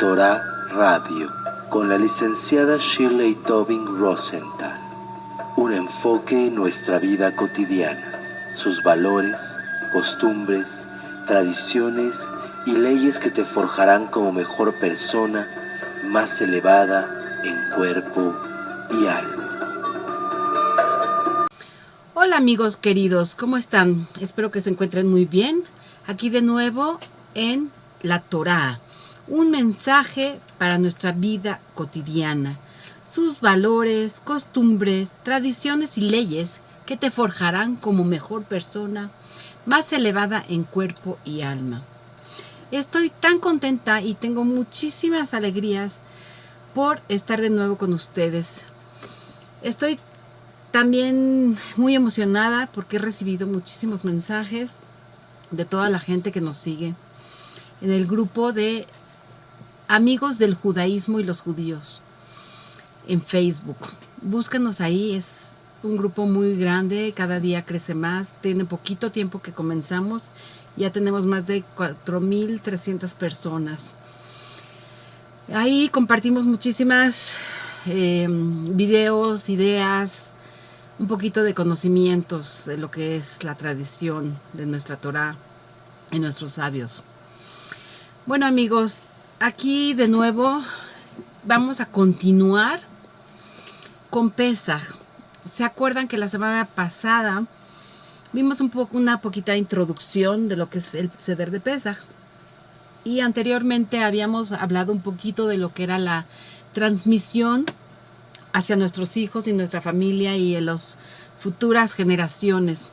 Torah Radio con la licenciada Shirley Tobin Rosenthal. Un enfoque en nuestra vida cotidiana, sus valores, costumbres, tradiciones y leyes que te forjarán como mejor persona, más elevada en cuerpo y alma. Hola amigos queridos, ¿cómo están? Espero que se encuentren muy bien. Aquí de nuevo en la Torah, un mensaje para nuestra vida cotidiana, sus valores, costumbres, tradiciones y leyes que te forjarán como mejor persona, más elevada en cuerpo y alma. Estoy tan contenta y tengo muchísimas alegrías por estar de nuevo con ustedes. Estoy también muy emocionada porque he recibido muchísimos mensajes de toda la gente que nos sigue en el grupo de Amigos del Judaísmo y los Judíos en Facebook. Búscanos ahí, es un grupo muy grande, cada día crece más, tiene poquito tiempo que comenzamos, ya tenemos más de 4,300 personas. Ahí compartimos muchísimas videos, ideas, un poquito de conocimientos de lo que es la tradición de nuestra Torah y nuestros sabios. Bueno amigos, aquí de nuevo vamos a continuar con Pesaj. ¿Se acuerdan que la semana pasada vimos una poquita introducción de lo que es el Seder de Pesaj? Y anteriormente habíamos hablado un poquito de lo que era la transmisión hacia nuestros hijos y nuestra familia y en las futuras generaciones.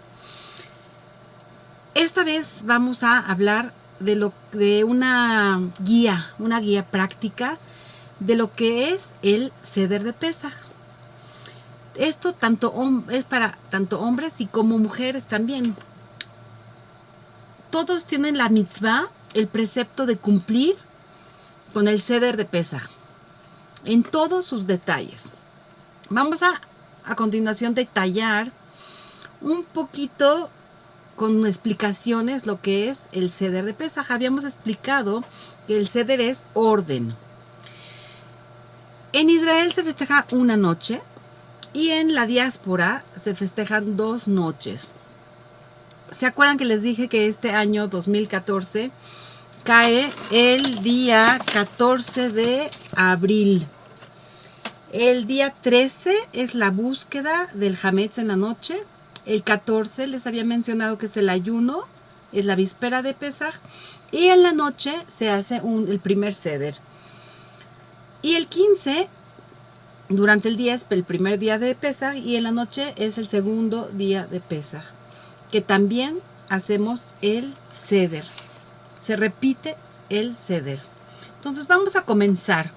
Esta vez vamos a hablar de una guía práctica de lo que es el Seder de Pesaj. Esto es para tanto hombres y como mujeres también. Todos tienen la mitzvah, el precepto de cumplir con el Seder de Pesaj en todos sus detalles. Vamos a continuación detallar un poquito con explicaciones lo que es el Seder de Pesaj. Habíamos explicado que el Seder es orden. En Israel se festeja una noche y en la diáspora se festejan 2 noches. ¿Se acuerdan que les dije que este año 2014 cae el día 14 de abril? El día 13 es la búsqueda del Hametz en la noche. El 14 les había mencionado que es el ayuno, es la víspera de Pesaj. Y en la noche se hace el primer Seder. Y el 15, durante el día es el primer día de Pesaj y en la noche es el segundo día de Pesaj. Que también hacemos el Seder. Se repite el Seder. Entonces vamos a comenzar.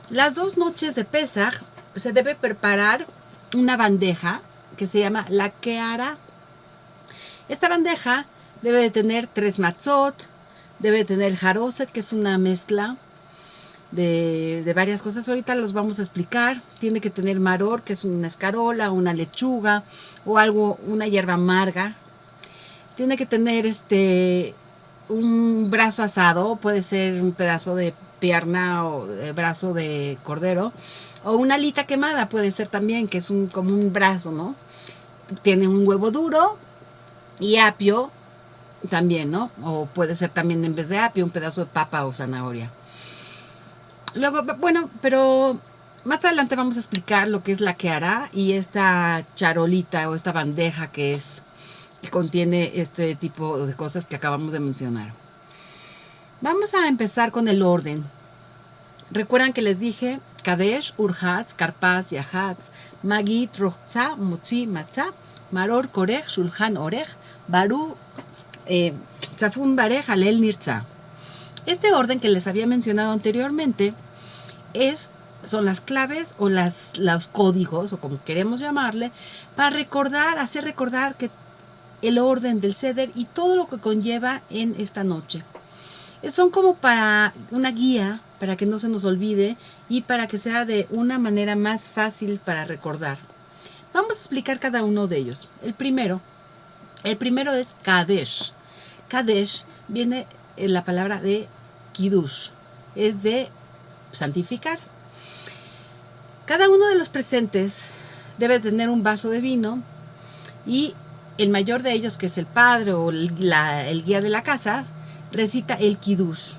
Las 2 noches de Pesaj se debe preparar una bandeja que se llama la Keara. Esta bandeja debe de tener 3 matzot, debe de tener jaroset, que es una mezcla de varias cosas. Ahorita los vamos a explicar. Tiene que tener maror, que es una escarola, una lechuga o una hierba amarga. Tiene que tener un brazo asado, puede ser un pedazo de pierna o brazo de cordero, o una alita quemada puede ser también, que es como un brazo, ¿no? Tiene un huevo duro y apio también, ¿no? O puede ser también en vez de apio un pedazo de papa o zanahoria. Luego, bueno, pero más adelante vamos a explicar lo que es la keara y esta charolita o esta bandeja que contiene este tipo de cosas que acabamos de mencionar. Vamos a empezar con el orden. Recuerdan que les dije Kadesh, Urhatz, Karpaz, Yahatz, Magit, Rochza, Motzi, Matzah, Maror, Korech, Shulchan, Orech, Baru, Tzafun, Barech, Halel, Nirza. Este orden que les había mencionado anteriormente son las claves o los códigos, o como queremos llamarle, para hacer recordar que el orden del Seder y todo lo que conlleva en esta noche. Son como para una guía, para que no se nos olvide y para que sea de una manera más fácil para recordar. Vamos a explicar cada uno de ellos. El primero es Kadesh. Kadesh viene la palabra de Kiddush. es de santificar. Cada uno de los presentes debe tener un vaso de vino y el mayor de ellos, que es el padre o el guía de la casa, recita el Kiddush.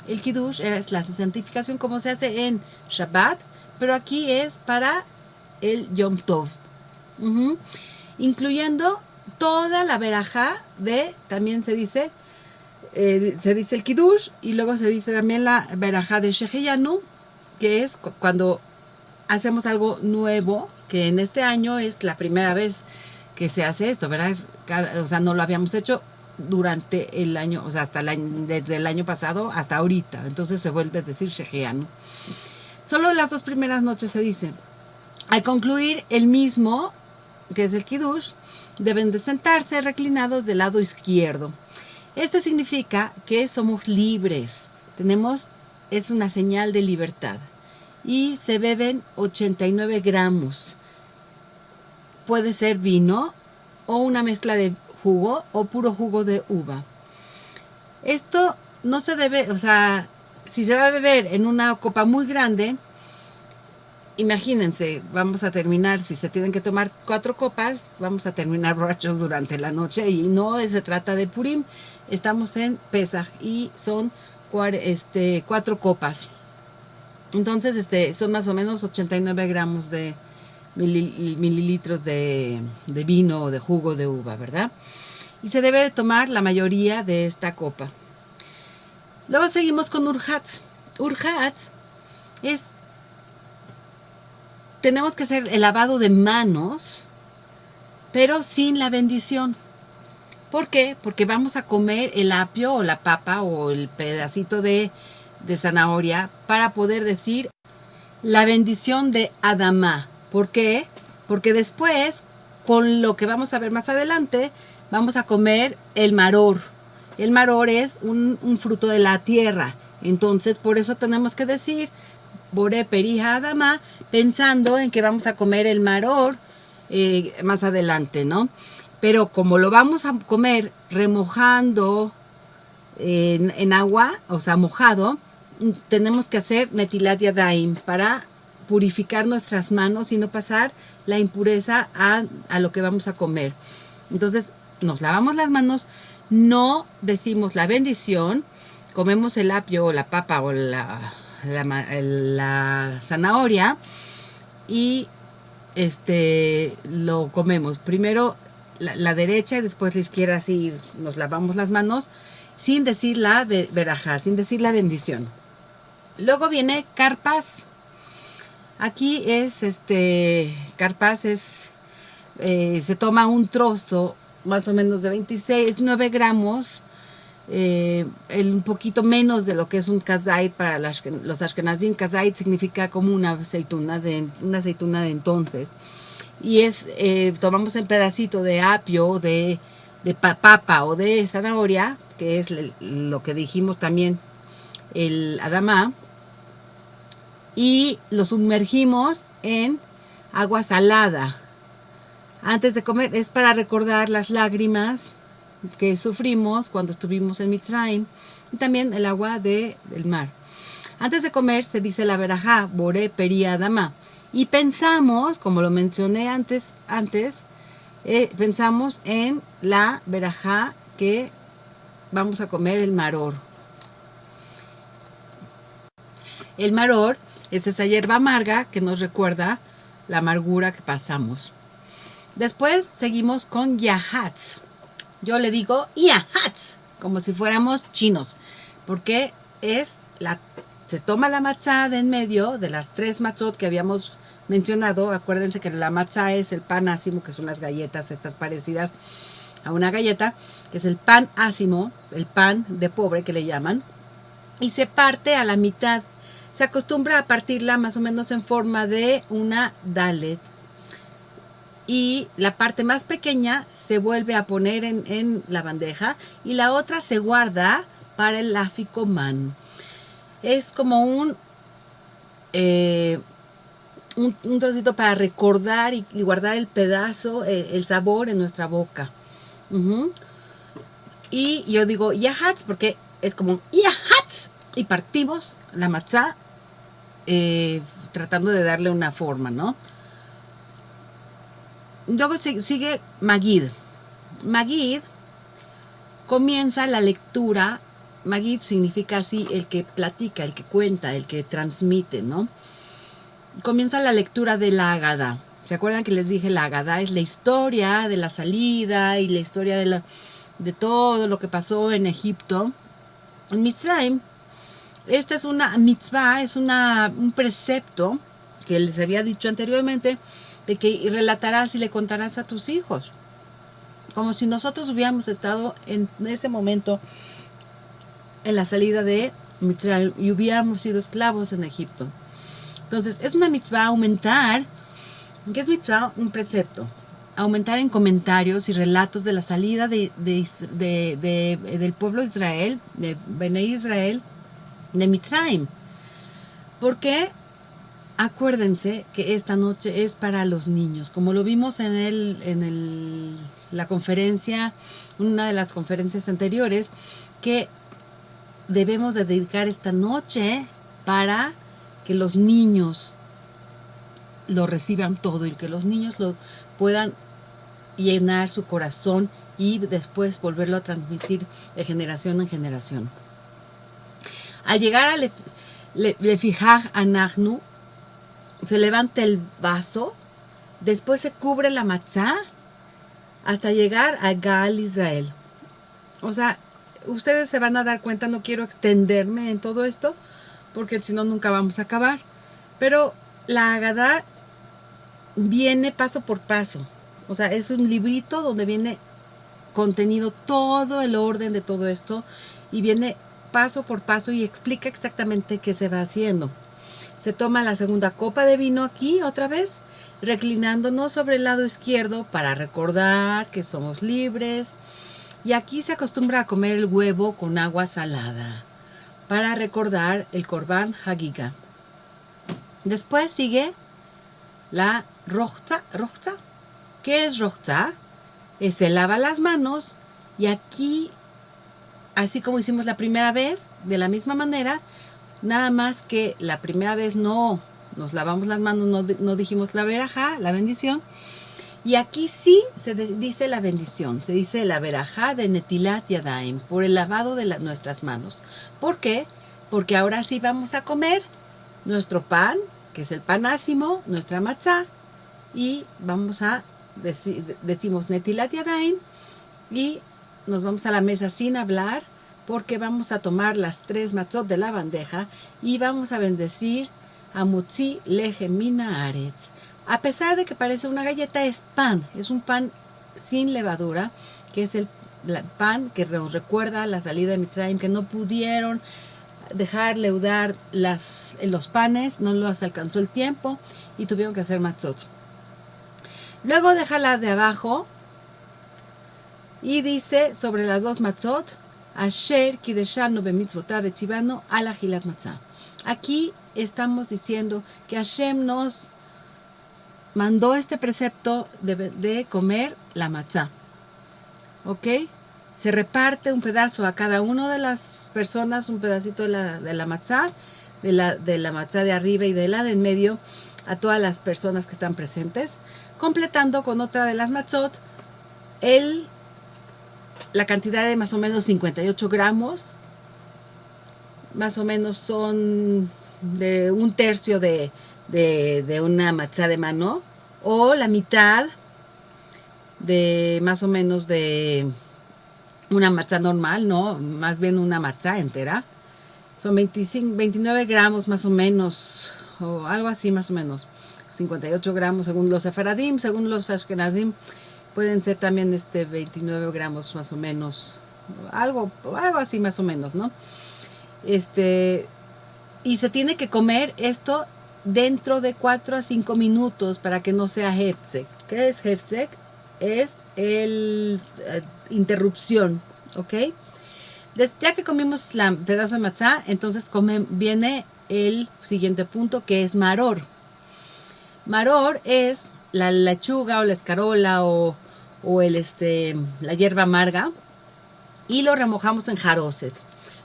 El Kiddush es la santificación como se hace en Shabbat, pero aquí es para el Yom Tov. Incluyendo toda la verajá también se dice el Kiddush, y luego se dice también la verajá de Sheheyanu, que es cuando hacemos algo nuevo, que en este año es la primera vez que se hace esto, ¿verdad? O sea, no lo habíamos hecho durante el año, o sea, desde el año pasado hasta ahorita, entonces se vuelve a decir Sheheyanu. Solo las 2 primeras noches se dice. Al concluir el mismo, que es el Kiddush, deben de sentarse reclinados del lado izquierdo. Esto significa que somos libres. Es una señal de libertad. Y se beben 89 gramos. Puede ser vino o una mezcla de jugo o puro jugo de uva. Esto no se debe, o sea, si se va a beber en una copa muy grande, imagínense, vamos a terminar, si se tienen que tomar 4 copas, vamos a terminar borrachos durante la noche, y no se trata de Purim, estamos en Pesaj y son 4 copas. Entonces, son más o menos 89 gramos de mililitros de vino o de jugo de uva, ¿verdad? Y se debe de tomar la mayoría de esta copa. Luego seguimos con Urhatz. Urhatz tenemos que hacer el lavado de manos, pero sin la bendición. ¿Por qué? Porque vamos a comer el apio o la papa o el pedacito de zanahoria para poder decir la bendición de Adamá. ¿Por qué? Porque después, con lo que vamos a ver más adelante, vamos a comer el maror. El maror es un fruto de la tierra. Entonces, por eso tenemos que decir Boré Perija Adamá, pensando en que vamos a comer el maror más adelante, ¿no? Pero como lo vamos a comer remojando en agua, o sea, mojado, tenemos que hacer Netilat Yadayim para purificar nuestras manos y no pasar la impureza a lo que vamos a comer. Entonces, nos lavamos las manos, no decimos la bendición, comemos el apio o la papa o la zanahoria y lo comemos. Primero la derecha y después la izquierda, así nos lavamos las manos sin decir la verajá, sin decir la bendición. Luego viene Karpas. Aquí es Karpas se toma un trozo más o menos de 9 gramos, un poquito menos de lo que es un kazait para los ashkenazim. Kazait significa como una aceituna de entonces, y tomamos el pedacito de apio, de papa o de zanahoria, que es lo que dijimos también, el adamá, y lo sumergimos en agua salada antes de comer. Es para recordar las lágrimas que sufrimos cuando estuvimos en Mitzrayim, y también el agua del mar. Antes de comer se dice la verajá, Boré Peri Adamá, y pensamos, como lo mencioné antes, pensamos en la verajá que vamos a comer el maror. El maror es esa hierba amarga que nos recuerda la amargura que pasamos. Después seguimos con Yahatz. Yo le digo Yahatz, como si fuéramos chinos, porque se toma la matzá de en medio de las 3 matzot que habíamos mencionado. Acuérdense que la matzá es el pan ácimo, que son las galletas estas parecidas a una galleta, que es el pan ácimo, el pan de pobre que le llaman, y se parte a la mitad. Se acostumbra a partirla más o menos en forma de una dalet, y la parte más pequeña se vuelve a poner en la bandeja y la otra se guarda para el afikoman. Es como un trocito para recordar y guardar el pedazo, el sabor en nuestra boca. Y yo digo Yahatz porque es como Yahatz, y partimos la matzá tratando de darle una forma, ¿no? Luego sigue Magid. Magid comienza la lectura. Magid significa así el que platica, el que cuenta, el que transmite, ¿no? Comienza la lectura de la Agadá. ¿Se acuerdan que les dije la Agadá es la historia de la salida y la historia de todo lo que pasó en Egipto? En Mitzrayim, esta es una mitzvah, es un precepto que les había dicho anteriormente, de que relatarás y le contarás a tus hijos. Como si nosotros hubiéramos estado en ese momento en la salida de Mitzrayim y hubiéramos sido esclavos en Egipto. Entonces, es una mitzvah aumentar. ¿Qué es mitzvah? Un precepto. Aumentar en comentarios y relatos de la salida del pueblo de Israel, de Bnei Israel, de Mitzrayim. Porque acuérdense que esta noche es para los niños. Como lo vimos en la conferencia, una de las conferencias anteriores, que debemos de dedicar esta noche para que los niños lo reciban todo y que los niños lo puedan llenar su corazón y después volverlo a transmitir de generación en generación. Al llegar a Lefijaj Anachnu, se levanta el vaso, después se cubre la matzá hasta llegar a Gal Israel. O sea, ustedes se van a dar cuenta, no quiero extenderme en todo esto, porque si no nunca vamos a acabar. Pero la Agadá viene paso por paso. O sea, es un librito donde viene contenido todo el orden de todo esto y viene paso por paso y explica exactamente qué se va haciendo. Se toma la segunda copa de vino aquí otra vez, reclinándonos sobre el lado izquierdo para recordar que somos libres. Y aquí se acostumbra a comer el huevo con agua salada para recordar el Korban Hagiga. Después sigue la Rochza. ¿Qué es Rochza? Se lava las manos y aquí, así como hicimos la primera vez, de la misma manera, nada más que la primera vez no nos lavamos las manos, no dijimos la verajá, la bendición. Y aquí sí se dice la bendición, se dice la verajá de Netilat Yadayim, por el lavado de nuestras manos. ¿Por qué? Porque ahora sí vamos a comer nuestro pan, que es el pan ácimo, nuestra matzá, y vamos a decimos Netilat Yadayim y nos vamos a la mesa sin hablar, porque vamos a tomar las 3 matzot de la bandeja y vamos a bendecir a Mutzi Lehem Min Haaretz. A pesar de que parece una galleta, es pan, es un pan sin levadura, que es el pan que nos recuerda la salida de Mitzrayim, que no pudieron dejar leudar los panes, no los alcanzó el tiempo y tuvieron que hacer matzot. Luego déjala de abajo y dice sobre las 2 matzot, Asher kideshanu bemitzvotav etzivanu ala hilat matzah. Aquí estamos diciendo que Hashem nos mandó este precepto de comer la matzá. ¿Ok? Se reparte un pedazo a cada una de las personas, un pedacito de la matzá, de la matzá de arriba y de la de en medio, a todas las personas que están presentes, completando con otra de las matzot la cantidad de más o menos 58 gramos, más o menos son de 1/3 de una matzá de mano, o la mitad de más o menos de una matzá normal, no, más bien una matzá entera. Son 29 gramos más o menos, o algo así más o menos. 58 gramos según los sefaradim, según los ashkenazim, pueden ser también 29 gramos más o menos, algo así más o menos, ¿no? Y se tiene que comer esto dentro de 4 a 5 minutos para que no sea hefsek. ¿Qué es hefsek? Es interrupción, ¿ok? Ya que comimos el pedazo de matzá, entonces viene el siguiente punto, que es maror. Maror es la lechuga o la escarola o la hierba amarga, y lo remojamos en jaroset.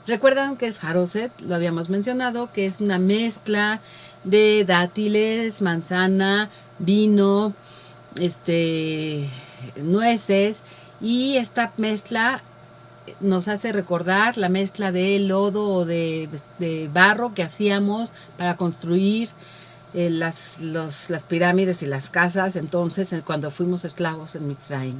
Recuerdan que es Haroset, lo habíamos mencionado, que es una mezcla de dátiles, manzana, vino, nueces, y esta mezcla nos hace recordar la mezcla de lodo o de barro que hacíamos para construir las pirámides y las casas, entonces cuando fuimos esclavos en Mitzrayim.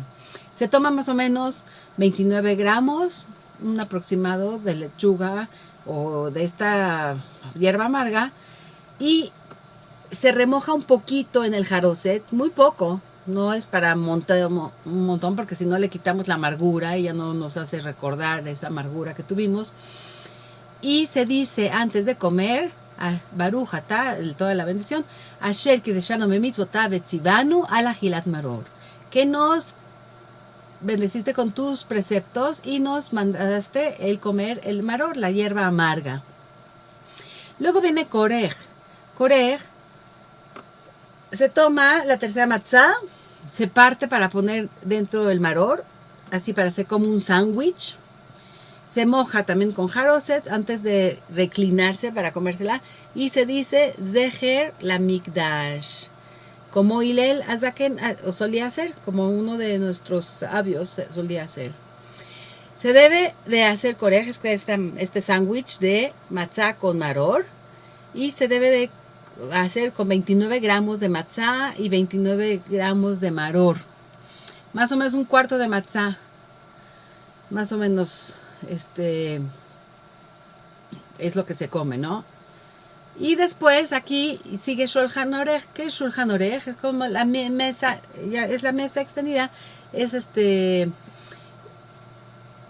Se toma más o menos 29 gramos, un aproximado de lechuga o de esta hierba amarga, y se remoja un poquito en el jaroset, muy poco, no es para un montón, porque si no le quitamos la amargura y ya no nos hace recordar esa amargura que tuvimos. Y se dice antes de comer, Baruch atá, toda la bendición, Asher kideshanu bemitzvotav vetzivanu ala hilat maror, que nos bendeciste con tus preceptos y nos mandaste el comer el maror, la hierba amarga. Luego viene Korej. Korej, se toma la tercera matzá, se parte para poner dentro del maror, así para hacer como un sándwich. Se moja también con jaroset antes de reclinarse para comérsela. Y se dice Zeher la Mikdash, como Hillel Azaken solía hacer, como uno de nuestros sabios solía hacer. Se debe de hacer corejes, este sándwich de matzá con maror, y se debe de hacer con 29 gramos de matzá y 29 gramos de maror. Más o menos un cuarto de matzá. Más o menos es lo que se come, ¿no? Y después aquí sigue Shulchan Orech. ¿Qué es Shulchan Orech? Es como la mesa, ya es la mesa extendida, es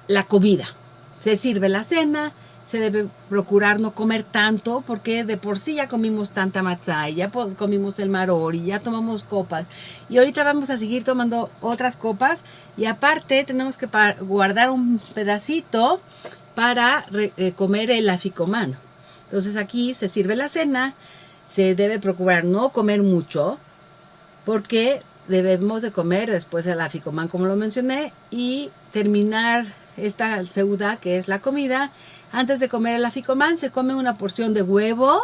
la comida. Se sirve la cena. Se debe procurar no comer tanto, porque de por sí ya comimos tanta matzá, y ya comimos el maror, y ya tomamos copas. Y ahorita vamos a seguir tomando otras copas, y aparte tenemos que guardar un pedacito para comer el aficomán. Entonces aquí se sirve la cena, se debe procurar no comer mucho, porque debemos de comer después el aficomán, como lo mencioné, y terminar esta seudá, que es la comida. Antes de comer el aficomán se come una porción de huevo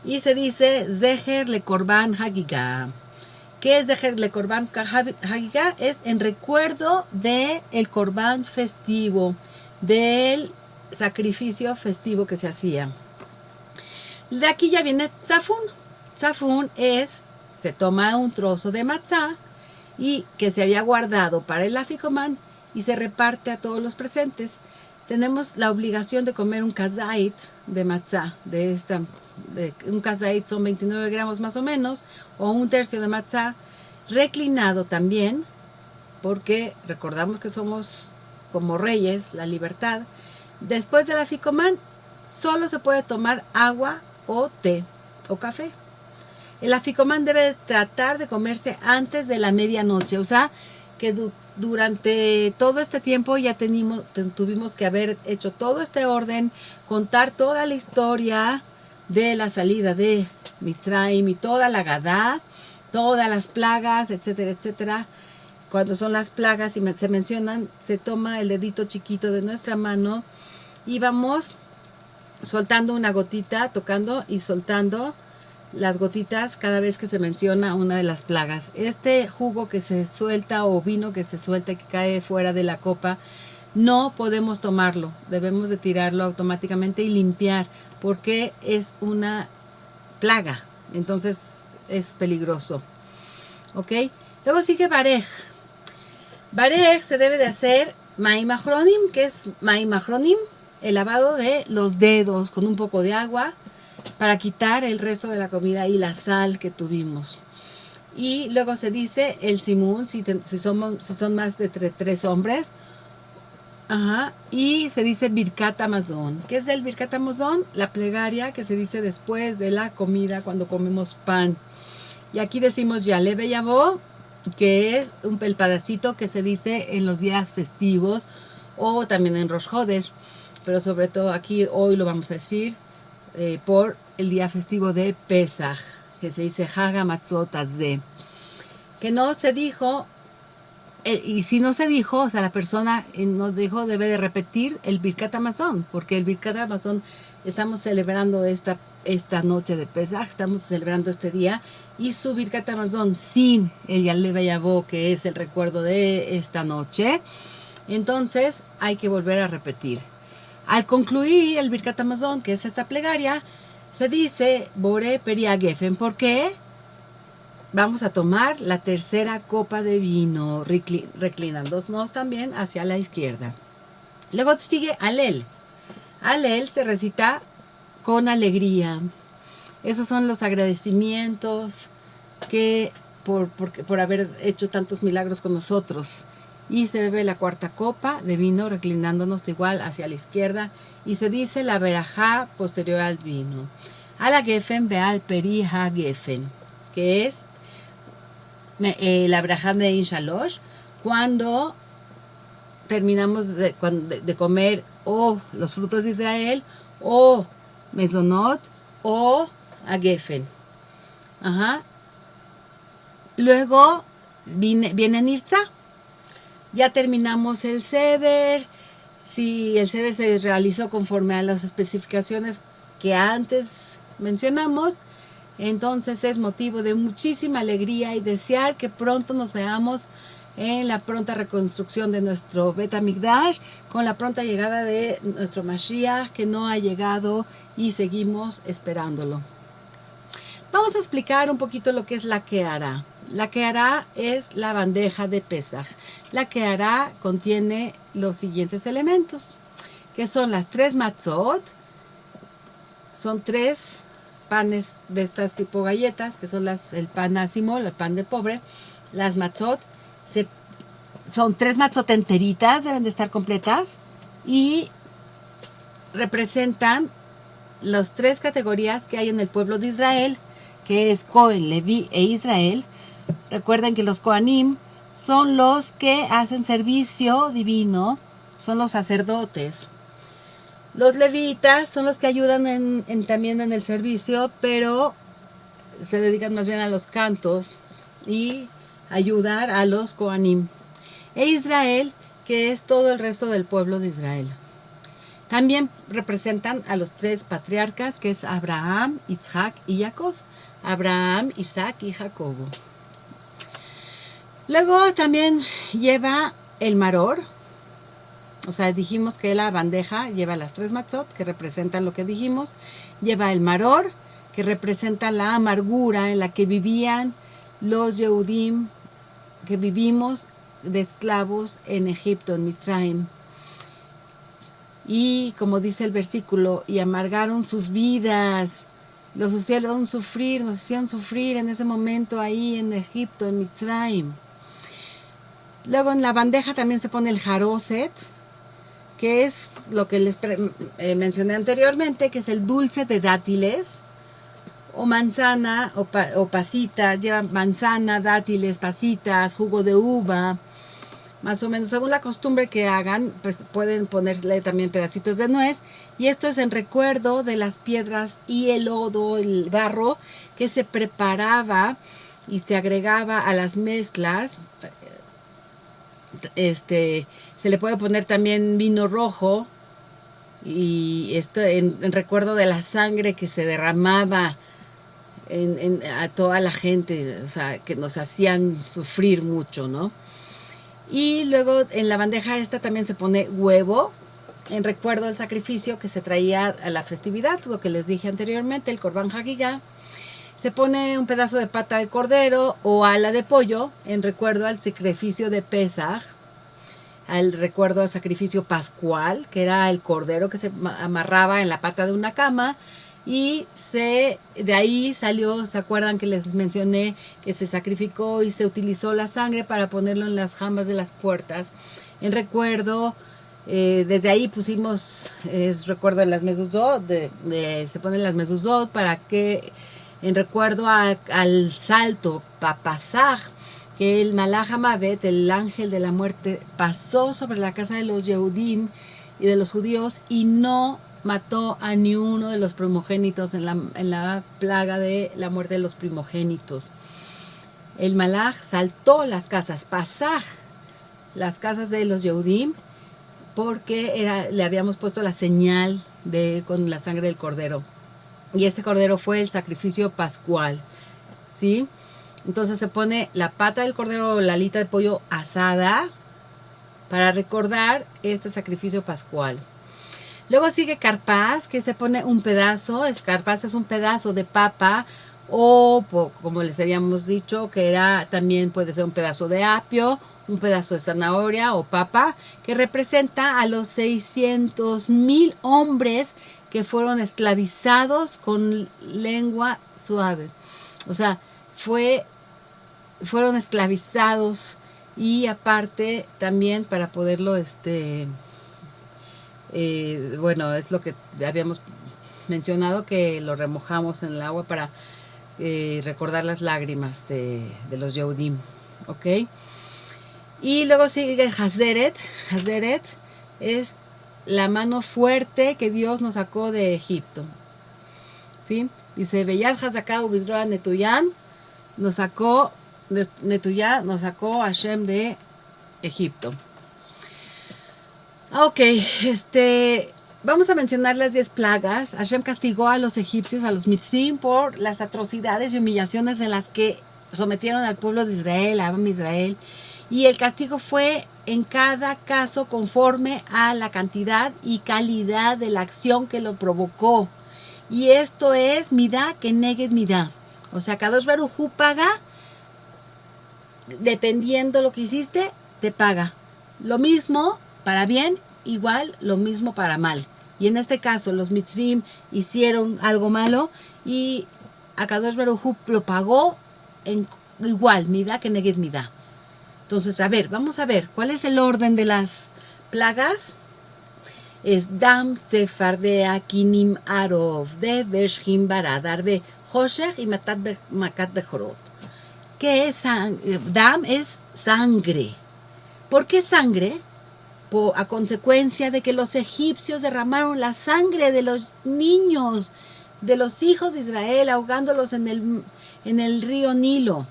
y se dice Zeher le Korban Hagigah. ¿Qué es Zeher le Korban Hagigah? Es en recuerdo del Korban festivo, del sacrificio festivo que se hacía. De aquí ya viene Tzafun. Tzafun se toma un trozo de matzá y que se había guardado para el aficomán y se reparte a todos los presentes. Tenemos la obligación de comer un kazait de matzá, un kazait son 29 gramos más o menos, o un tercio de matzá, reclinado también, porque recordamos que somos como reyes, la libertad. Después del aficomán, solo se puede tomar agua o té o café. El aficomán debe tratar de comerse antes de la medianoche, o sea, que durante todo este tiempo ya tuvimos que haber hecho todo este orden, contar toda la historia de la salida de Mitzrayim y toda la Gadá, todas las plagas, etcétera, etcétera. Cuando son las plagas y se mencionan, se toma el dedito chiquito de nuestra mano y vamos soltando una gotita, tocando y soltando las gotitas cada vez que se menciona una de las plagas. Este jugo que se suelta o vino que se suelta y que cae fuera de la copa, no podemos tomarlo. Debemos de tirarlo automáticamente y limpiar, porque es una plaga. Entonces es peligroso. ¿Ok? Luego sigue Barej. Barej se debe de hacer Maim Achronim, que es Maim Achronim, el lavado de los dedos con un poco de agua, para quitar el resto de la comida y la sal que tuvimos. Y luego se dice el simún, si son más de 3 hombres. Y se dice Birkat Hamazon. ¿Qué es el Birkat Hamazon? La plegaria que se dice después de la comida, cuando comemos pan. Y aquí decimos Yale Beyabó, que es el pedacito que se dice en los días festivos, o también en Rosh Hodesh, pero sobre todo aquí hoy lo vamos a decir por el día festivo de Pesach, que se dice Hag HaMatzot Hazeh, que no se dijo y si no se dijo, o sea, la persona no dijo, debe de repetir el Birkat Hamazon, porque el Birkat Hamazon estamos celebrando esta noche de Pesaj, estamos celebrando este día, y su Birkat Hamazon sin el Yaleh Vayavo, que es el recuerdo de esta noche, entonces hay que volver a repetir. Al concluir el Birkat Hamazon, que es esta plegaria, se dice Boré Peria Gefen. ¿Por qué? Vamos a tomar la tercera copa de vino, reclinándonos también hacia la izquierda. Luego sigue Alel. Alel se recita con alegría. Esos son los agradecimientos que por haber hecho tantos milagros con nosotros. Y se bebe la cuarta copa de vino, reclinándonos igual hacia la izquierda. Y se dice la verajá posterior al vino. A la Gefen beal peri ha Gefen, que es la Abraham de Inshalosh, cuando terminamos de comer o los frutos de Israel, o Mezonot, o Agefen. Ajá. Luego viene Nirza. Ya terminamos el Seder. Si el Seder se realizó conforme a las especificaciones que antes mencionamos, entonces es motivo de muchísima alegría y desear que pronto nos veamos en la pronta reconstrucción de nuestro Bet HaMikdash, con la pronta llegada de nuestro Mashiach, que no ha llegado y seguimos esperándolo. Vamos a explicar un poquito lo que es la Kehará. La Kehará es la bandeja de Pesaj. La Kehará contiene los siguientes elementos, que son las 3 matzot, son 3 panes de estas tipo galletas, que son el pan ácimo, el pan de pobre. Las matzot son 3 matzot enteritas, deben de estar completas, y representan las 3 categorías que hay en el pueblo de Israel, que es Cohen, Leví e Israel. Recuerden que los Kohanim son los que hacen servicio divino, son los sacerdotes. Los levitas son los que ayudan también en el servicio, pero se dedican más bien a los cantos y ayudar a los Kohanim. E Israel, que es todo el resto del pueblo de Israel. También representan a los 3 patriarcas, que es Abraham, Isaac y Jacob. Abraham, Isaac y Jacobo. Luego también lleva el maror. O sea, dijimos que la bandeja lleva las 3 matzot, que representan lo que dijimos. Lleva el maror, que representa la amargura en la que vivían los Yehudim, que vivimos de esclavos en Egipto, en Mitzrayim. Y como dice el versículo, y amargaron sus vidas, los hicieron sufrir, nos hicieron sufrir en ese momento ahí en Egipto, en Mitzrayim. Luego en la bandeja también se pone el jaroset, que es lo que les mencioné anteriormente, que es el dulce de dátiles, o manzana, o pasita, lleva manzana, dátiles, pasitas, jugo de uva, más o menos, según la costumbre que hagan, pues pueden ponerle también pedacitos de nuez, y esto es en recuerdo de las piedras y el lodo, el barro, que se preparaba y se agregaba a las mezclas. Se le puede poner también vino rojo, y esto en recuerdo de la sangre que se derramaba a toda la gente, o sea, que nos hacían sufrir mucho, ¿no? Y luego en la bandeja esta también se pone huevo, en recuerdo del sacrificio que se traía a la festividad, lo que les dije anteriormente, el Korban Hagigah. Se pone un pedazo de pata de cordero o ala de pollo, en recuerdo al sacrificio de Pesaj, al recuerdo al sacrificio pascual, que era el cordero que se amarraba en la pata de una cama, y de ahí salió, ¿se acuerdan que les mencioné que se sacrificó y se utilizó la sangre para ponerlo en las jambas de las puertas? En recuerdo, desde ahí pusimos, recuerdo de las mezuzot, se ponen las mezuzot para que, en recuerdo al salto, Pasaj, que el Malach HaMavet, el ángel de la muerte, pasó sobre la casa de los Yehudim y de los judíos y no mató a ni uno de los primogénitos en la plaga de la muerte de los primogénitos. El Malach saltó las casas. Pasaj las casas de los Yehudim, porque le habíamos puesto la señal con la sangre del cordero. Y este cordero fue el sacrificio pascual, ¿sí? Entonces se pone la pata del cordero o la alita de pollo asada para recordar este sacrificio pascual. Luego sigue carpaz, que se pone un pedazo. El carpaz es un pedazo de papa o, como les habíamos dicho, que también puede ser un pedazo de apio, un pedazo de zanahoria o papa, que representa a los 600,000 hombres que fueron esclavizados con lengua suave. O sea, fueron esclavizados, y aparte también para poderlo, bueno, es lo que habíamos mencionado, que lo remojamos en el agua para recordar las lágrimas de los Yehudim, ¿ok? Y luego sigue Hazeret. Hazeret es la mano fuerte que Dios nos sacó de Egipto, ¿sí? Dice, Beyad Hazakah Ubizroa Netuyan, nos sacó Hashem de Egipto. Ok, vamos a mencionar las 10 plagas. Hashem castigó a los egipcios, a los mitzrim, por las atrocidades y humillaciones en las que sometieron al pueblo de Israel, a Israel. Y el castigo fue en cada caso conforme a la cantidad y calidad de la acción que lo provocó. Y esto es midá keneged midá. O sea, Kadosh Baruj Hu paga, dependiendo lo que hiciste, te paga. Lo mismo para bien, igual lo mismo para mal. Y en este caso, los mitzrim hicieron algo malo y Akadosh Baruj Hu lo pagó en igual, midá keneged midá. Entonces, vamos a ver, ¿cuál es el orden de las plagas? Es Dam, Tzefardea, Kinim, Arov, De, Bershim, Baradar, Be, Hoshech y Makat Bejorot. ¿Qué es sangre? Dam es sangre. ¿Por qué sangre? A consecuencia de que los egipcios derramaron la sangre de los niños, de los hijos de Israel, ahogándolos en el río Nilo.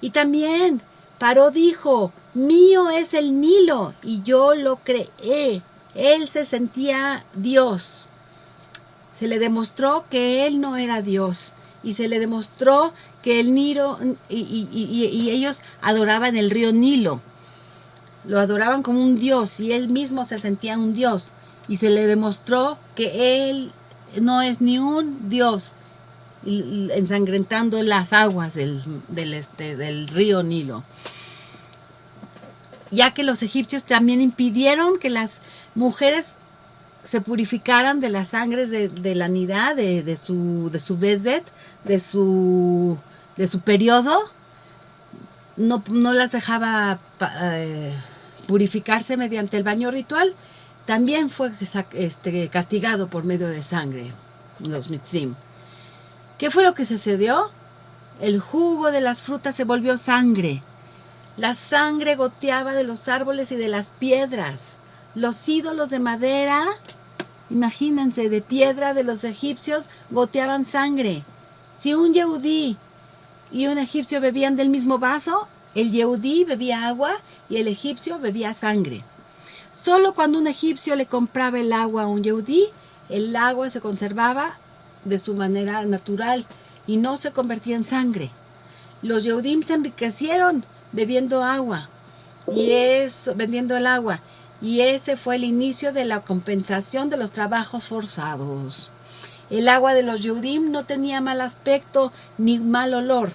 Y también Paró dijo, mío es el Nilo, y yo lo creé. Él se sentía Dios. Se le demostró que él no era Dios. Y se le demostró que el Nilo, y ellos adoraban el río Nilo. Lo adoraban como un Dios, y él mismo se sentía un Dios. Y se le demostró que él no es ni un Dios, ensangrentando las aguas del río Nilo. Ya que los egipcios también impidieron que las mujeres se purificaran de las sangres de la nidá, de su bezet, de su periodo. No las dejaba purificarse mediante el baño ritual. También fue castigado por medio de sangre, los mitzrim. ¿Qué fue lo que sucedió? El jugo de las frutas se volvió sangre. La sangre goteaba de los árboles y de las piedras. Los ídolos de madera, imagínense, de piedra de los egipcios, goteaban sangre. Si un yehudí y un egipcio bebían del mismo vaso, el yehudí bebía agua y el egipcio bebía sangre. Solo cuando un egipcio le compraba el agua a un yehudí, el agua se conservaba de su manera natural y no se convertía en sangre. Los yehudim se enriquecieron bebiendo agua vendiendo el agua, y ese fue el inicio de la compensación de los trabajos forzados. El agua de los yehudim no tenía mal aspecto ni mal olor.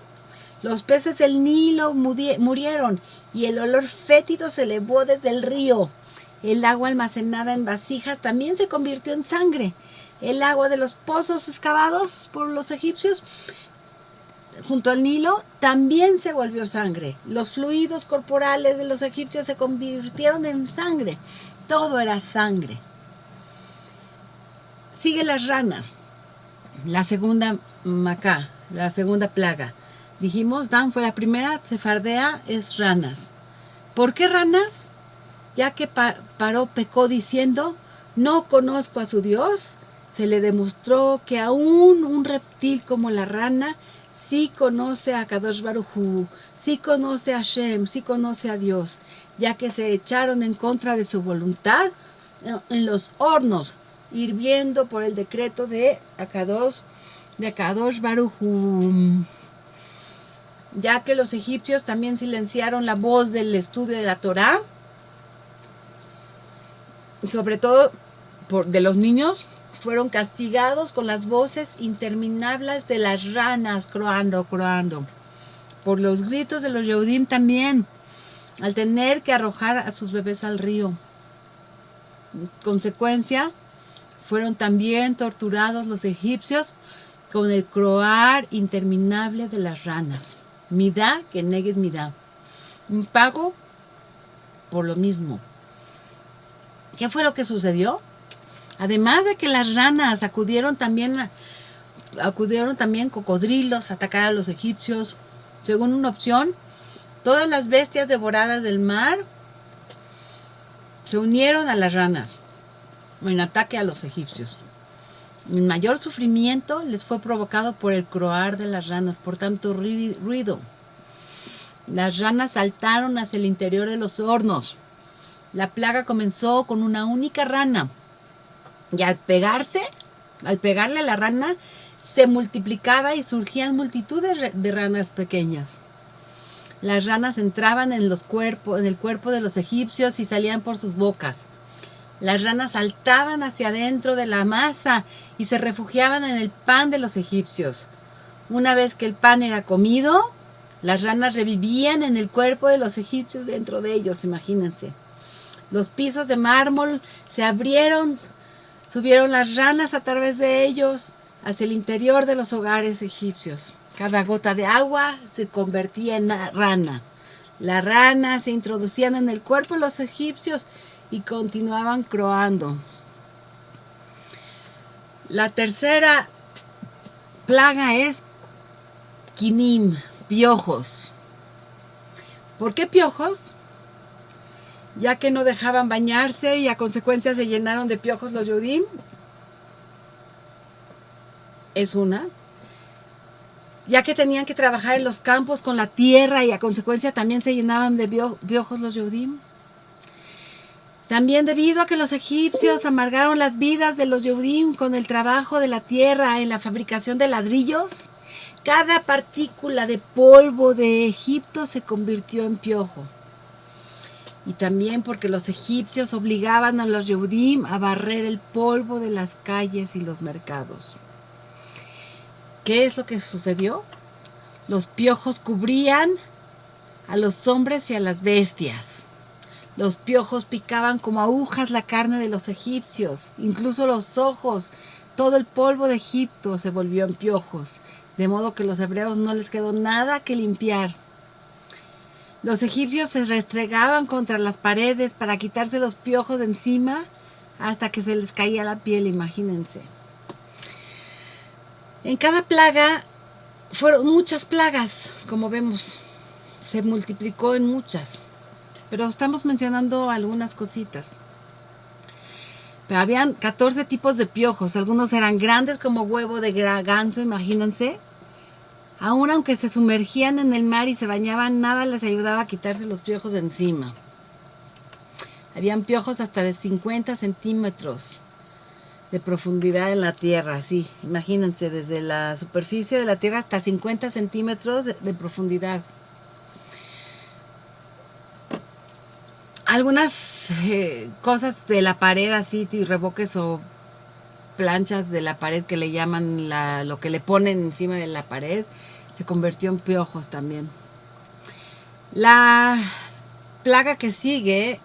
Los peces del Nilo murieron y el olor fétido se elevó desde el río. El agua almacenada en vasijas también se convirtió en sangre. El agua de los pozos excavados por los egipcios junto al Nilo también se volvió sangre. Los fluidos corporales de los egipcios se convirtieron en sangre. Todo era sangre. Sigue las ranas. La segunda macá, la segunda plaga. Dijimos, Dan fue la primera, Sefardea es ranas. ¿Por qué ranas? Ya que Paró pecó diciendo, no conozco a su Dios. Se le demostró que aún un reptil como la rana sí conoce a Kadosh Baruj Hu, sí conoce a Hashem, sí conoce a Dios. ya que se echaron en contra de su voluntad en los hornos, hirviendo por el decreto de Akadosh Baruj Hu. Ya que los egipcios también silenciaron la voz del estudio de la Torá, sobre todo de los niños, fueron castigados con las voces interminables de las ranas croando. Por los gritos de los Yehudim también, al tener que arrojar a sus bebés al río. En consecuencia, fueron también torturados los egipcios con el croar interminable de las ranas. Midá que negues midá. Un pago por lo mismo. ¿Qué fue lo que sucedió? Además de que las ranas acudieron también cocodrilos a atacar a los egipcios. Según una opción, todas las bestias devoradas del mar se unieron a las ranas en ataque a los egipcios. El mayor sufrimiento les fue provocado por el croar de las ranas, por tanto ruido. Las ranas saltaron hacia el interior de los hornos. La plaga comenzó con una única rana. Y al pegarle a la rana, se multiplicaba y surgían multitudes de ranas pequeñas. Las ranas entraban en el cuerpo de los egipcios y salían por sus bocas. Las ranas saltaban hacia adentro de la masa y se refugiaban en el pan de los egipcios. Una vez que el pan era comido, las ranas revivían en el cuerpo de los egipcios dentro de ellos, imagínense. Los pisos de mármol se abrieron, subieron las ranas a través de ellos hacia el interior de los hogares egipcios. Cada gota de agua se convertía en rana. Las ranas se introducían en el cuerpo de los egipcios y continuaban croando. La tercera plaga es quinim, piojos. ¿Por qué piojos? Ya que no dejaban bañarse y a consecuencia se llenaron de piojos los Yehudim. Es una. Ya que tenían que trabajar en los campos con la tierra y a consecuencia también se llenaban de piojos los Yehudim. También debido a que los egipcios amargaron las vidas de los Yehudim con el trabajo de la tierra en la fabricación de ladrillos, cada partícula de polvo de Egipto se convirtió en piojo. Y también porque los egipcios obligaban a los Yehudim a barrer el polvo de las calles y los mercados. ¿Qué es lo que sucedió? Los piojos cubrían a los hombres y a las bestias. Los piojos picaban como agujas la carne de los egipcios, incluso los ojos. Todo el polvo de Egipto se volvió en piojos, de modo que a los hebreos no les quedó nada que limpiar. Los egipcios se restregaban contra las paredes para quitarse los piojos de encima hasta que se les caía la piel, imagínense. En cada plaga fueron muchas plagas, como vemos, se multiplicó en muchas, pero estamos mencionando algunas cositas. Pero habían 14 tipos de piojos, algunos eran grandes como huevo de ganso, imagínense. Aún aunque se sumergían en el mar y se bañaban, nada les ayudaba a quitarse los piojos de encima. Habían piojos hasta de 50 centímetros de profundidad en la tierra, sí, imagínense, desde la superficie de la tierra hasta 50 centímetros de profundidad. Algunas cosas de la pared, así, revoques o planchas de la pared que le llaman lo que le ponen encima de la pared, se convirtió en piojos también. La plaga que sigue,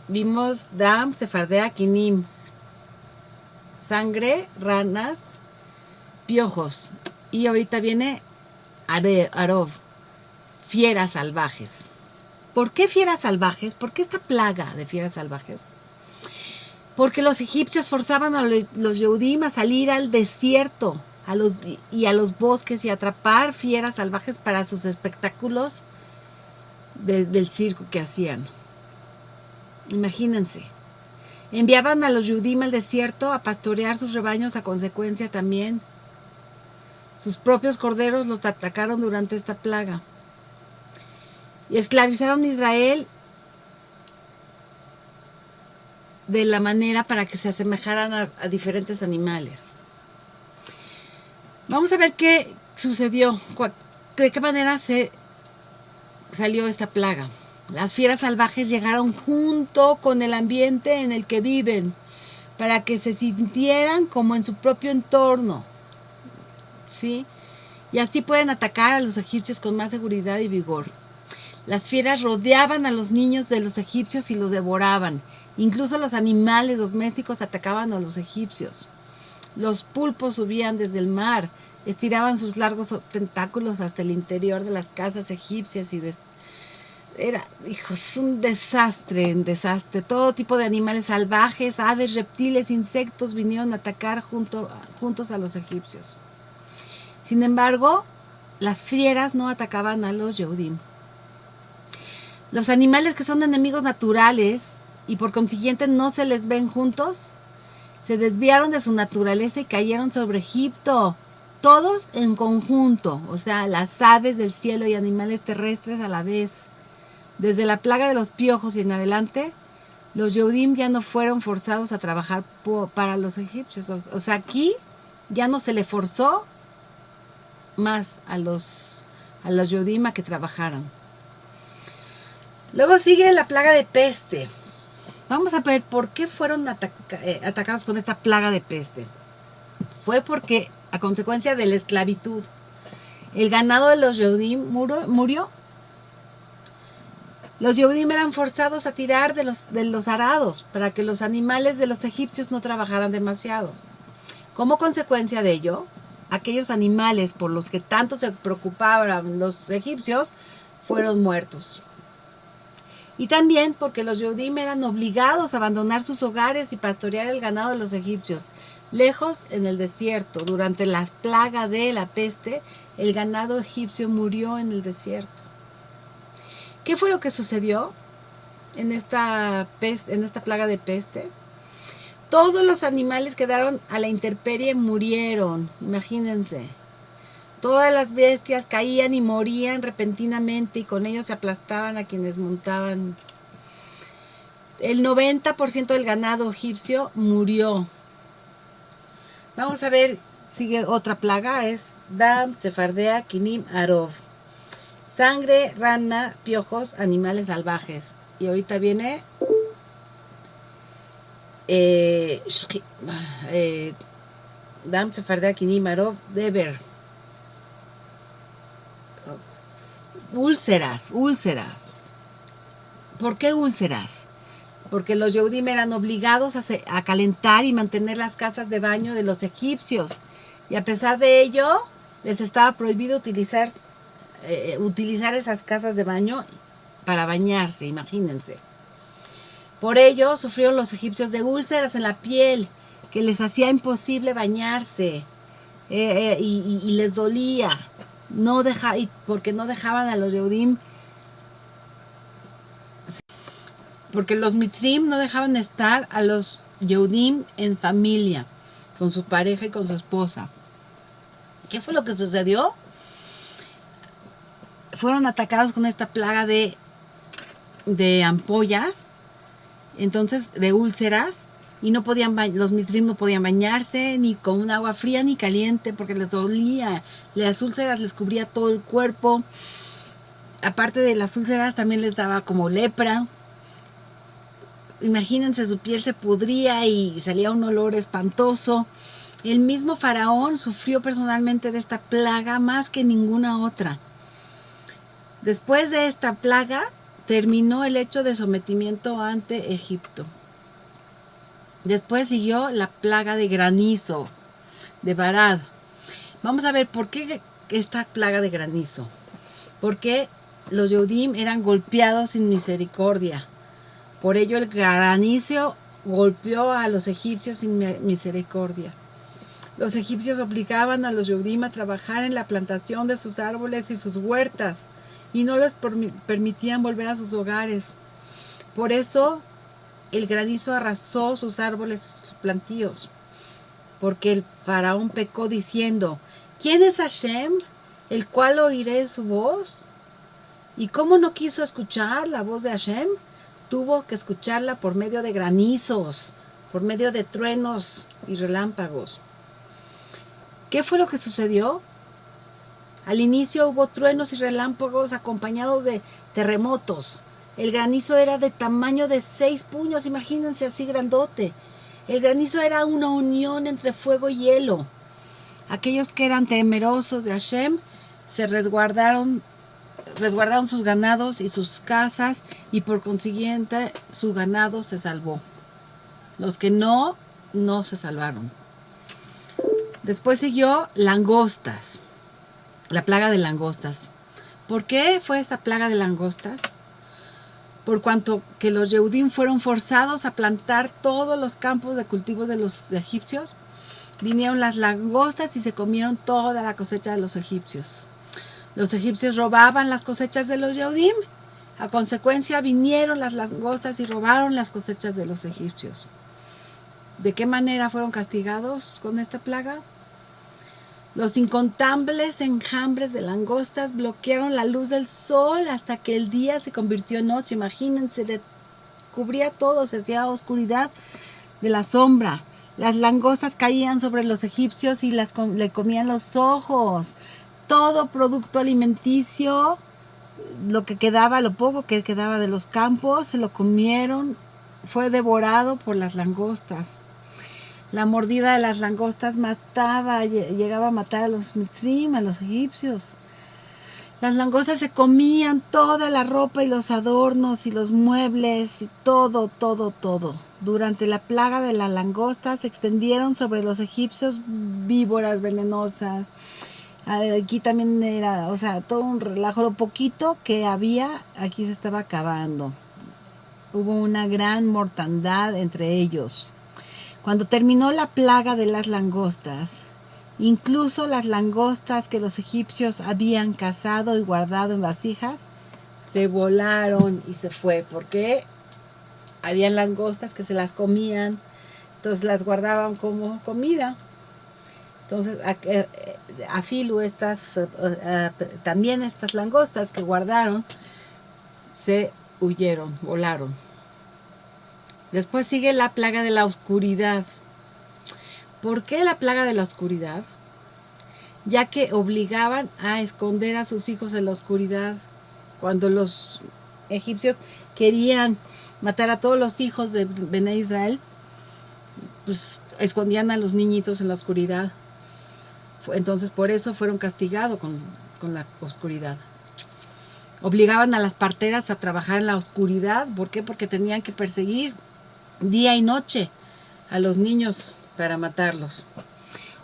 vimos Dam, Sefardea, Quinim, sangre, ranas, piojos. Y ahorita viene Arov, fieras salvajes. ¿Por qué fieras salvajes? ¿Por qué esta plaga de fieras salvajes? Porque los egipcios forzaban a los Yehudim a salir al desierto a los bosques y atrapar fieras salvajes para sus espectáculos del circo que hacían. Imagínense. Enviaban a los Yehudim al desierto a pastorear sus rebaños, a consecuencia también. Sus propios corderos los atacaron durante esta plaga. Y esclavizaron a Israel de la manera para que se asemejaran a diferentes animales. Vamos a ver qué sucedió, de qué manera se salió esta plaga. Las fieras salvajes llegaron junto con el ambiente en el que viven, para que se sintieran como en su propio entorno, ¿sí? Y así pueden atacar a los egipcios con más seguridad y vigor. Las fieras rodeaban a los niños de los egipcios y los devoraban. Incluso los animales domésticos atacaban a los egipcios. Los pulpos subían desde el mar, estiraban sus largos tentáculos hasta el interior de las casas egipcias y era, hijos, un desastre. Todo tipo de animales salvajes, aves, reptiles, insectos vinieron a atacar juntos a los egipcios. Sin embargo, las fieras no atacaban a los Yehudim. Los animales que son enemigos naturales y por consiguiente no se les ven juntos, se desviaron de su naturaleza y cayeron sobre Egipto, todos en conjunto, o sea, las aves del cielo y animales terrestres a la vez. Desde la plaga de los piojos y en adelante, los Yehudim ya no fueron forzados a trabajar para los egipcios. O sea, aquí ya no se le forzó más a los Yehudim a que trabajaran. Luego sigue la plaga de peste. Vamos a ver por qué fueron atacados con esta plaga de peste. Fue porque, a consecuencia de la esclavitud, el ganado de los Yehudim murió. Los Yehudim eran forzados a tirar de los arados para que los animales de los egipcios no trabajaran demasiado. Como consecuencia de ello, aquellos animales por los que tanto se preocupaban los egipcios fueron muertos. Y también porque los Yehudim eran obligados a abandonar sus hogares y pastorear el ganado de los egipcios, lejos en el desierto. Durante la plaga de la peste, el ganado egipcio murió en el desierto. ¿Qué fue lo que sucedió en esta plaga de peste? Todos los animales quedaron a la intemperie, murieron, imagínense. Todas las bestias caían y morían repentinamente y con ellos se aplastaban a quienes montaban. El 90% del ganado egipcio murió. Vamos a ver, sigue otra plaga, es Dam, Sefardea, Kinim, Arov. Sangre, rana, piojos, animales salvajes. Y ahorita viene Dam, Sefardea, Kinim, Arov, Deber. Úlceras. ¿Por qué úlceras? Porque los Yehudim eran obligados a calentar y mantener las casas de baño de los egipcios. Y a pesar de ello, les estaba prohibido utilizar esas casas de baño para bañarse, imagínense. Por ello, sufrieron los egipcios de úlceras en la piel, que les hacía imposible bañarse y les dolía. Porque no dejaban a los Yehudim, porque los Mitzrim no dejaban estar a los Yehudim en familia, con su pareja y con su esposa. ¿Qué fue lo que sucedió? Fueron atacados con esta plaga de ampollas, entonces de úlceras, y los Mitzrim no podían bañarse ni con un agua fría ni caliente porque les dolía. Las úlceras les cubría todo el cuerpo. Aparte de las úlceras también les daba como lepra. Imagínense, su piel se pudría y salía un olor espantoso. El mismo faraón sufrió personalmente de esta plaga más que ninguna otra. Después de esta plaga terminó el hecho de sometimiento ante Egipto. Después siguió la plaga de granizo, de Barad. Vamos a ver por qué esta plaga de granizo. Porque los Yehudim eran golpeados sin misericordia. Por ello el granizo golpeó a los egipcios sin misericordia. Los egipcios obligaban a los Yehudim a trabajar en la plantación de sus árboles y sus huertas y no les permitían volver a sus hogares. Por eso el granizo arrasó sus árboles y sus plantíos, porque el faraón pecó diciendo: ¿quién es Hashem, el cual oiré su voz? ¿Y cómo no quiso escuchar la voz de Hashem? tuvo que escucharla por medio de granizos, por medio de truenos y relámpagos. ¿Qué fue lo que sucedió? Al inicio hubo truenos y relámpagos acompañados de terremotos. El granizo era de tamaño de 6 puños, imagínense, así grandote. El granizo era una unión entre fuego y hielo. Aquellos que eran temerosos de Hashem se resguardaron sus ganados y sus casas, y por consiguiente su ganado se salvó. Los que no se salvaron. Después siguió langostas, la plaga de langostas. ¿Por qué fue esta plaga de langostas? Por cuanto que los Yehudim fueron forzados a plantar todos los campos de cultivo de los egipcios, vinieron las langostas y se comieron toda la cosecha de los egipcios. Los egipcios robaban las cosechas de los Yehudim. A consecuencia vinieron las langostas y robaron las cosechas de los egipcios. ¿De qué manera fueron castigados con esta plaga? Los incontables enjambres de langostas bloquearon la luz del sol hasta que el día se convirtió en noche. Imagínense, cubría todo, se hacía oscuridad de la sombra. Las langostas caían sobre los egipcios y le comían los ojos. Todo producto alimenticio, lo poco que quedaba de los campos, se lo comieron, fue devorado por las langostas. La mordida de las langostas llegaba a matar a los mitzrim, a los egipcios. Las langostas se comían toda la ropa y los adornos y los muebles y todo. Durante la plaga de la langosta se extendieron sobre los egipcios víboras venenosas. Aquí también era, todo un relajo. Lo poquito que había, aquí se estaba acabando. Hubo una gran mortandad entre ellos. Cuando terminó la plaga de las langostas, incluso las langostas que los egipcios habían cazado y guardado en vasijas, se volaron y se fue. ¿Por qué? Habían langostas que se las comían, entonces las guardaban como comida. Entonces, afilu también estas langostas que guardaron, se huyeron, volaron. Después sigue la plaga de la oscuridad. ¿Por qué la plaga de la oscuridad? Ya que obligaban a esconder a sus hijos en la oscuridad. Cuando los egipcios querían matar a todos los hijos de Bené Israel, pues escondían a los niñitos en la oscuridad. Entonces por eso fueron castigados con la oscuridad. Obligaban a las parteras a trabajar en la oscuridad. ¿Por qué? Porque tenían que perseguir día y noche a los niños para matarlos.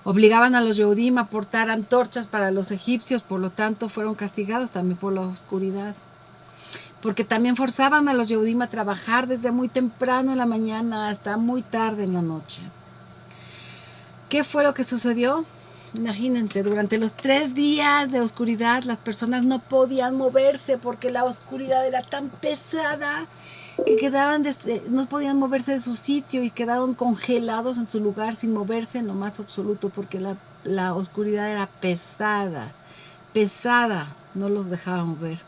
Obligaban a los Yehudim a portar antorchas para los egipcios, por lo tanto fueron castigados también por la oscuridad. Porque también forzaban a los Yehudim a trabajar desde muy temprano en la mañana hasta muy tarde en la noche. ¿Qué fue lo que sucedió? Imagínense, durante los 3 días de oscuridad las personas no podían moverse porque la oscuridad era tan pesada que no podían moverse de su sitio y quedaron congelados en su lugar sin moverse en lo más absoluto porque la oscuridad era pesada, no los dejaba mover.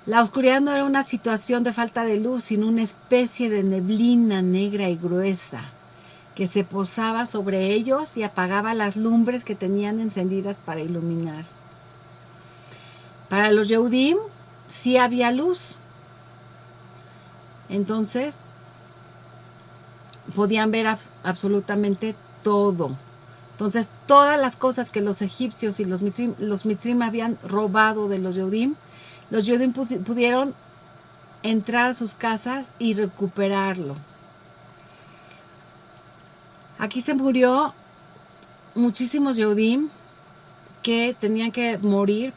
La oscuridad no era una situación de falta de luz, sino una especie de neblina negra y gruesa que se posaba sobre ellos y apagaba las lumbres que tenían encendidas para iluminar. Para los Yehudim sí había luz. Entonces podían ver absolutamente todo. Entonces todas las cosas que los egipcios y los mitzrim habían robado de los Yehudim pudieron entrar a sus casas y recuperarlo. Aquí se murió muchísimos Yehudim que tenían que morir,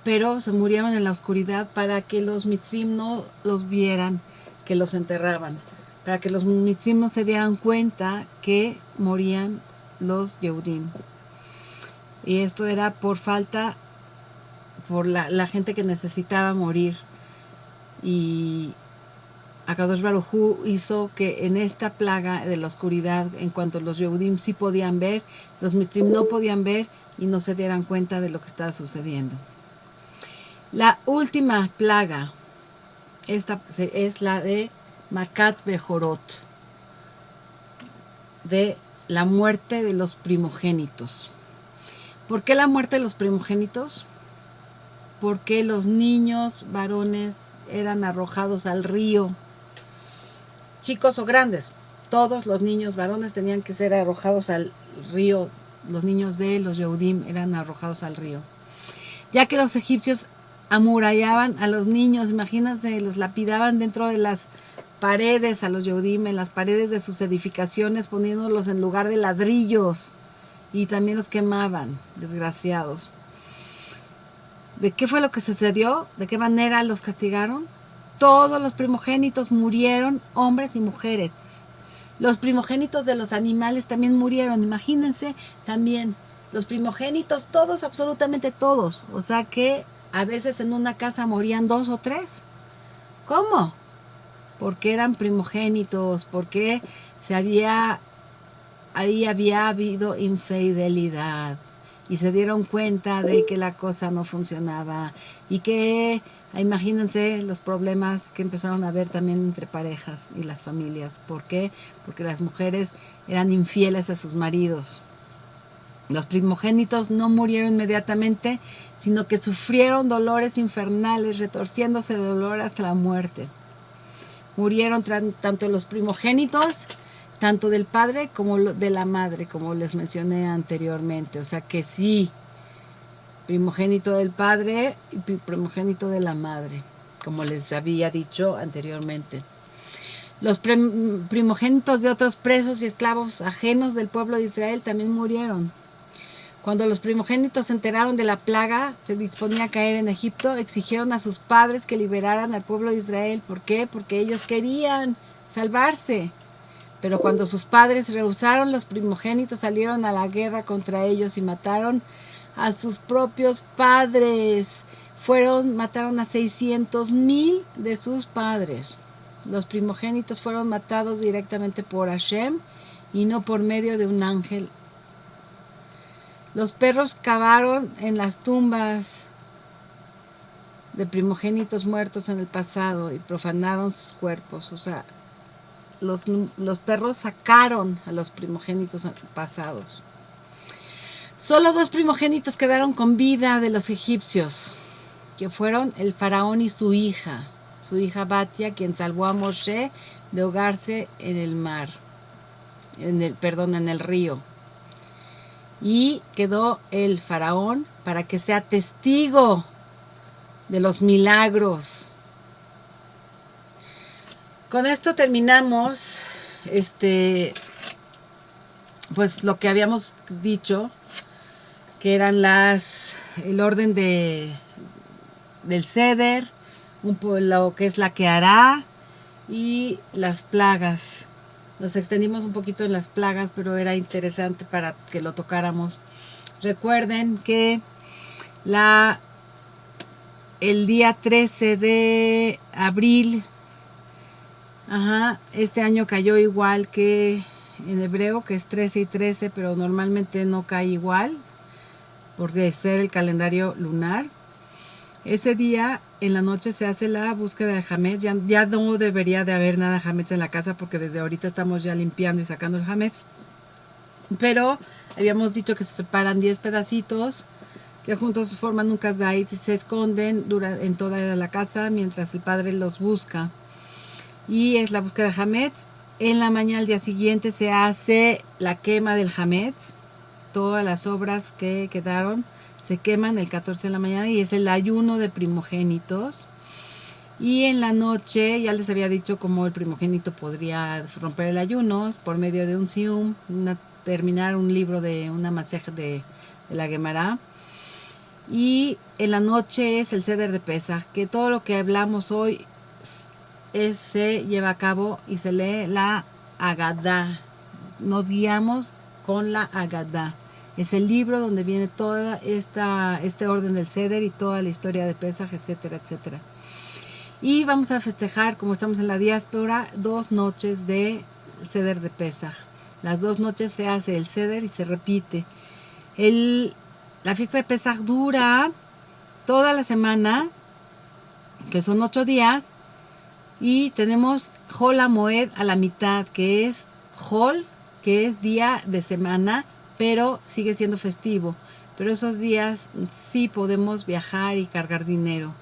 pero se murieron en la oscuridad para que los mitzrim no los vieran, que los enterraban, para que los mitzrim no se dieran cuenta que morían los Yehudim. Y esto era por la gente que necesitaba morir. Y Akadosh Baruj Hu hizo que en esta plaga de la oscuridad, en cuanto los Yehudim sí podían ver, los mitzrim no podían ver y no se dieran cuenta de lo que estaba sucediendo. La última plaga Esta es la de Makat Bejorot, de la muerte de los primogénitos. ¿Por qué la muerte de los primogénitos? Porque los niños varones eran arrojados al río, chicos o grandes. Todos los niños varones tenían que ser arrojados al río. Los niños de los Yehudim eran arrojados al río. Ya que los egipcios amurallaban a los niños, imagínense, los lapidaban dentro de las paredes a los Yehudim, en las paredes de sus edificaciones, poniéndolos en lugar de ladrillos. Y también los quemaban, desgraciados. ¿De qué fue lo que sucedió? ¿De qué manera los castigaron? Todos los primogénitos murieron, hombres y mujeres. Los primogénitos de los animales también murieron. Imagínense también los primogénitos, todos, absolutamente todos. O sea que a veces en una casa morían 2 o 3. ¿Cómo? Porque eran primogénitos, porque ahí había habido infidelidad. Y se dieron cuenta de que la cosa no funcionaba. Y que, imagínense los problemas que empezaron a haber también entre parejas y las familias. ¿Por qué? Porque las mujeres eran infieles a sus maridos. Los primogénitos no murieron inmediatamente, sino que sufrieron dolores infernales, retorciéndose de dolor hasta la muerte. Murieron tanto los primogénitos, tanto del padre como de la madre, como les mencioné anteriormente. O sea que sí, primogénito del padre y primogénito de la madre, como les había dicho anteriormente. Los primogénitos de otros presos y esclavos ajenos del pueblo de Israel también murieron. Cuando los primogénitos se enteraron de la plaga, se disponía a caer en Egipto, exigieron a sus padres que liberaran al pueblo de Israel. ¿Por qué? Porque ellos querían salvarse. Pero cuando sus padres rehusaron, los primogénitos salieron a la guerra contra ellos y mataron a sus propios padres. Mataron a 600,000 de sus padres. Los primogénitos fueron matados directamente por Hashem y no por medio de un ángel. Los perros cavaron en las tumbas de primogénitos muertos en el pasado y profanaron sus cuerpos. O sea, los perros sacaron a los primogénitos pasados. Solo 2 primogénitos quedaron con vida de los egipcios, que fueron el faraón y su hija Batia, quien salvó a Moshe de ahogarse en el mar, en el río. Y quedó el faraón para que sea testigo de los milagros. Con esto terminamos pues lo que habíamos dicho, que eran el orden del Seder, lo que es la que hará y las plagas. Nos extendimos un poquito en las plagas, pero era interesante para que lo tocáramos. Recuerden que el día 13 de abril, este año cayó igual que en hebreo, que es 13 y 13, pero normalmente no cae igual, porque es el calendario lunar. Ese día, en la noche, se hace la búsqueda de Hametz. Ya no debería de haber nada de Hametz en la casa, porque desde ahorita estamos ya limpiando y sacando el Hametz. Pero habíamos dicho que se separan 10 pedacitos, que juntos forman un kazait y se esconden en toda la casa mientras el padre los busca. Y es la búsqueda de Hametz. En la mañana, al día siguiente, se hace la quema del Hametz. Todas las obras que quedaron se queman el 14 de la mañana y es el ayuno de primogénitos. Y en la noche, ya les había dicho cómo el primogénito podría romper el ayuno por medio de un sium, terminar un libro de una maseja de la Gemara. Y en la noche es el Seder de Pesaj, que todo lo que hablamos hoy se lleva a cabo y se lee la Agadá. Nos guiamos con la Agadá. Es el libro donde viene toda este orden del Seder y toda la historia de Pesaj, etcétera, etcétera. Y vamos a festejar, como estamos en la diáspora, 2 noches de Seder de Pesaj. Las 2 noches se hace el Seder y se repite. La fiesta de Pesaj dura toda la semana, que son 8 días, Y tenemos Hol HaMoed a la mitad, que es Hol, que es día de semana, pero sigue siendo festivo. Pero esos días sí podemos viajar y cargar dinero.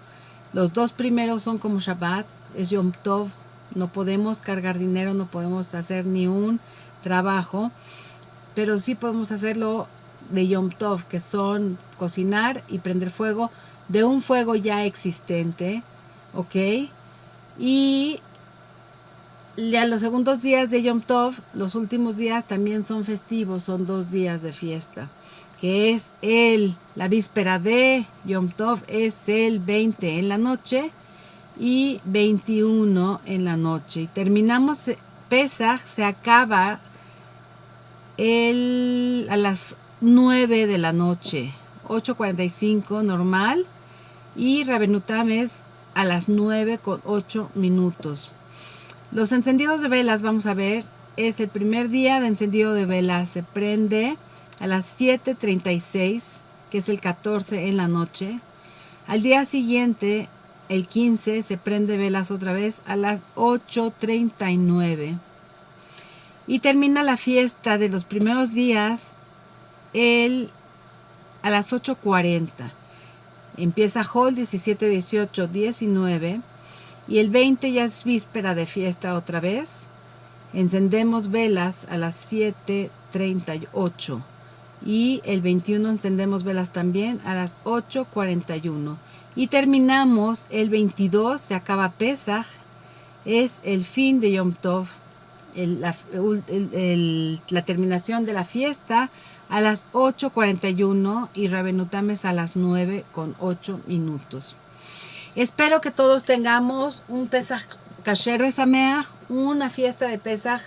Los dos primeros son como Shabbat, es Yom Tov. No podemos cargar dinero, no podemos hacer ni un trabajo, pero sí podemos hacerlo de Yom Tov, que son cocinar y prender fuego de un fuego ya existente, ¿ok? Y ya los segundos días de Yom Tov, los últimos días también son festivos, son 2 días de fiesta, que es la víspera de Yom Tov, es el 20 en la noche y 21 en la noche. Y terminamos, Pesaj se acaba a las 9 de la noche, 8:45 normal, y Rabenutam es a las 9:08. Los encendidos de velas, vamos a ver, es el primer día de encendido de velas, se prende a las 7:36, que es el 14 en la noche. Al día siguiente, el 15, se prende velas otra vez a las 8:39. Y termina la fiesta de los primeros días a las 8:40. Empieza Hol 17, 18, 19. Y el 20 ya es víspera de fiesta otra vez. Encendemos velas a las 7:38. Y el 21 encendemos velas también a las 8:41. Y terminamos el 22, se acaba Pesaj. Es el fin de Yom Tov. La terminación de la fiesta a las 8:41 y Rabenutam es a las 9:08. Espero que todos tengamos un Pesaj Kasher Besameach, una fiesta de Pesaj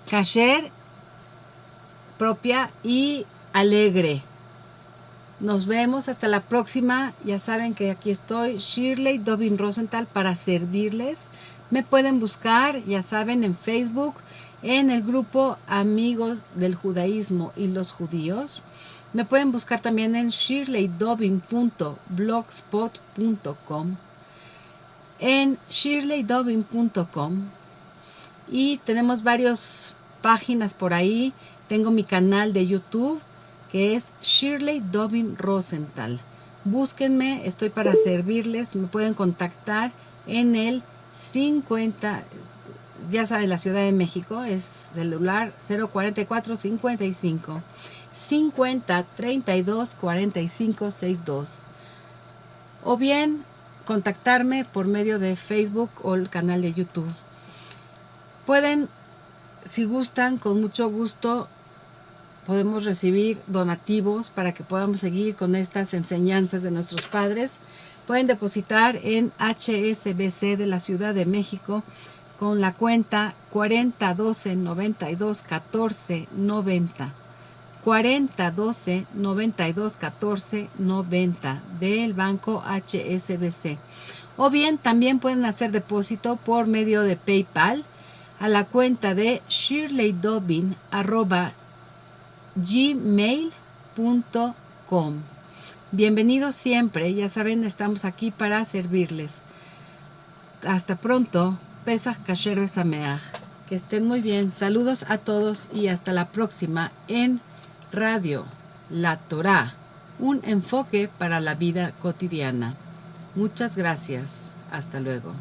Kasher propia y alegre. Nos vemos hasta la próxima. Ya saben que aquí estoy, Shirley Dobin Rosenthal, para servirles. Me pueden buscar, ya saben, en Facebook, en el grupo Amigos del Judaísmo y los Judíos. Me pueden buscar también en shirleydobin.blogspot.com, en shirleydobin.com, y tenemos varias páginas por ahí. Tengo mi canal de YouTube, que es Shirley Dobin Rosenthal. Búsquenme, estoy para servirles. Me pueden contactar en el 50, ya saben, la Ciudad de México, es celular 044 55 50 32 45 62, o bien contactarme por medio de Facebook o el canal de YouTube. Pueden, si gustan, con mucho gusto podemos recibir donativos para que podamos seguir con estas enseñanzas de nuestros padres. Pueden depositar en HSBC de la Ciudad de México con la cuenta 4012 92 14 90, 4012 92 14 90 del banco HSBC. O bien también pueden hacer depósito por medio de PayPal a la cuenta de shirleydobin@gmail.com. Bienvenidos siempre, ya saben, estamos aquí para servirles. Hasta pronto, Pesaj Kasher Besameach. Que estén muy bien. Saludos a todos y hasta la próxima en Radio La Torá, un enfoque para la vida cotidiana. Muchas gracias. Hasta luego.